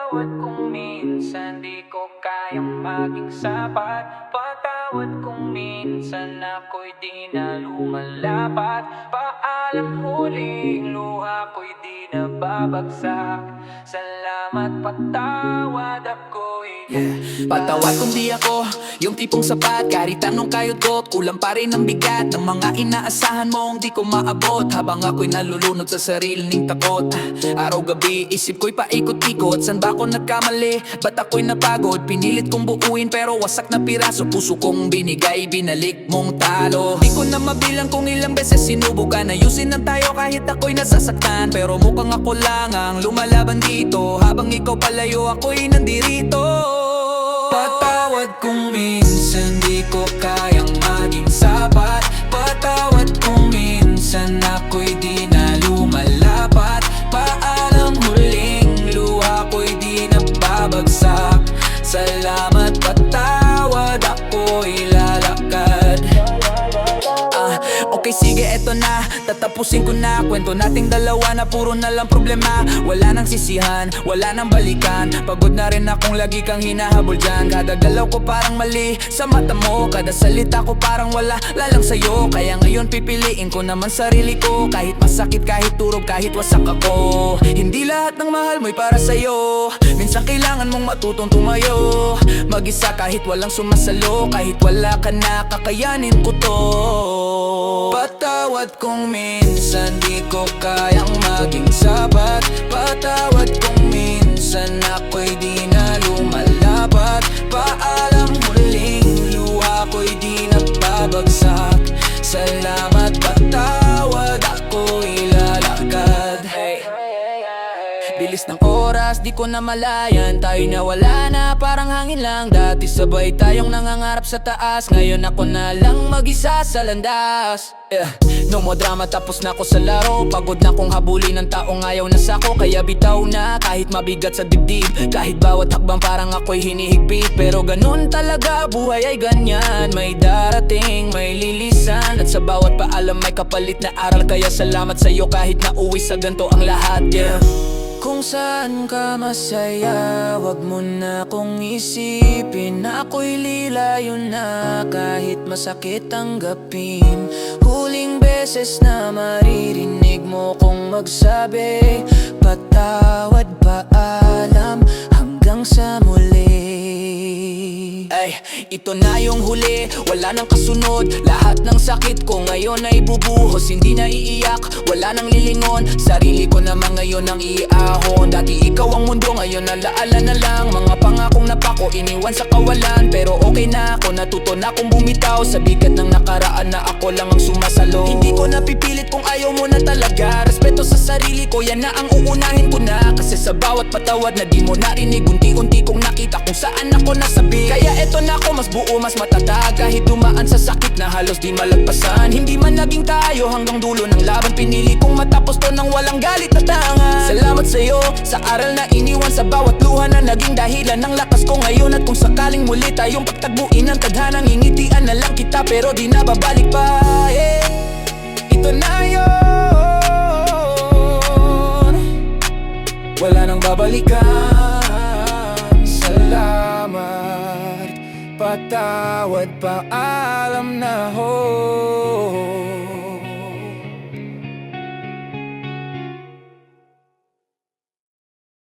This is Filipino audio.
Patawad kung minsan di ko kayang maging sapat. Patawad kung minsan ako'y di na lumalapat. Paalam, huling luha ko'y di na babagsak. Salamat, patawad, ako'y Patawad kung di ako yung tipong sapat. Kahit anong kayod ko, kulang pa rin ang bigat ng mga inaasahan mong di ko maabot. Habang ako'y nalulunod sa sariling takot, araw-gabi isip ko'y paikot-ikot. San ba ako nagkamali? Ba't ako'y napagod? Pinilit kong buuin pero wasak na piraso. Puso kong binigay, binalik mong talo. Di ko na mabilang kung ilang beses sinubukan ayusin na tayo kahit ako'y nasasaktan. Pero mukhang ako lang ang lumalaban dito, habang ikaw palayo ako'y nandirito. Patawad kung minsan di ko kayang maging sapat. Patawad kung minsan ako'y di na lumalapat. Paalam, huling luha ko'y di na babagsak. Salamat, patawad, ako'y lalakad. Okay, sige, eto na, tatapusin ko na kwento nating dalawa na puro na lang problema. Wala nang sisihan, wala nang balikan. Pagod na rin akong lagi kang hinahabol dyan. Kada galaw ko parang mali sa mata mo, kada salita ko parang wala lalang sa'yo. Kaya ngayon pipiliin ko naman sarili ko. Kahit masakit, kahit turog, kahit wasak ako. Hindi lahat ng mahal mo'y para sa'yo. Minsan kailangan mong matutong tumayo, mag-isa kahit walang sumasalo. Kahit wala ka na, kakayanin ko to. Patawad kung minsan di ko kayang maging sapat. Patawad kung minsan ako'y di na lumalapat. Paalam, huling luha ko'y di na babagsak. Salamat, patawad, ako'y lalakad. Bilis ng oras, di ko na malayan. Tayo na wala na, parang hangin lang. Dati sabay tayong nangangarap sa taas. Ngayon ako na lang mag-isa sa landas. No more drama, tapos na ako sa laro. Pagod na kong habulin ng taong ayaw na sako. Kaya bitaw na kahit mabigat sa dibdib. Kahit bawat hakbang parang ako'y hinihigpit. Pero ganun talaga, buhay ay ganyan. May darating, may lilisan. At sa bawat paalam may kapalit na aral. Kaya salamat sa'yo kahit nauwi sa ganto ang lahat, yeah. Kung saan ka masaya, wag mo na kong isipin na ako'y lilayo na kahit masakit tanggapin. Huling beses na maririnig mo kong magsabi, patawad, paalam, hanggang sa muli. Ay, ito na yung huli, wala nang kasunod. Lahat ng sakit ko ngayon ay bubuhos. Hindi na iiyak, wala nang lilingon. Sarili ko naman ngayon ang iahon. Dati ikaw ang mundo, ngayon alaala na lang. Mga pangakong napako, iniwan sa kawalan. Pero okay na ako, natuto na akong bumitaw. Sa bigat ng nakaraan na ako lang ang sumasalo. Hindi ko napipilit kung ayaw mo na talaga. Respeto sa sarili ko, yan na ang uunahin ko na. Kasi sa bawat patawad na di mo narinig, unti-unti kong nakita kung saan ako nasabi. Kaya eto na ako, mas buo, mas matatag. Kahit dumaan sa sakit na halos di malagpasan. Hindi man naging tayo hanggang dulo ng laban. Pinili kong matapos to nang walang galit na tangan. Salamat sa'yo sa aral na iniwan, sa bawat luha na naging dahilan ng lakas ko ngayon. At kung sakaling muli tayong pagtagbuin ng tadhanang, ingitian na lang kita pero di na babalik pa, yeah. Ito na yun, wala nang babalikan. Salamat, patawad, paalam na ho.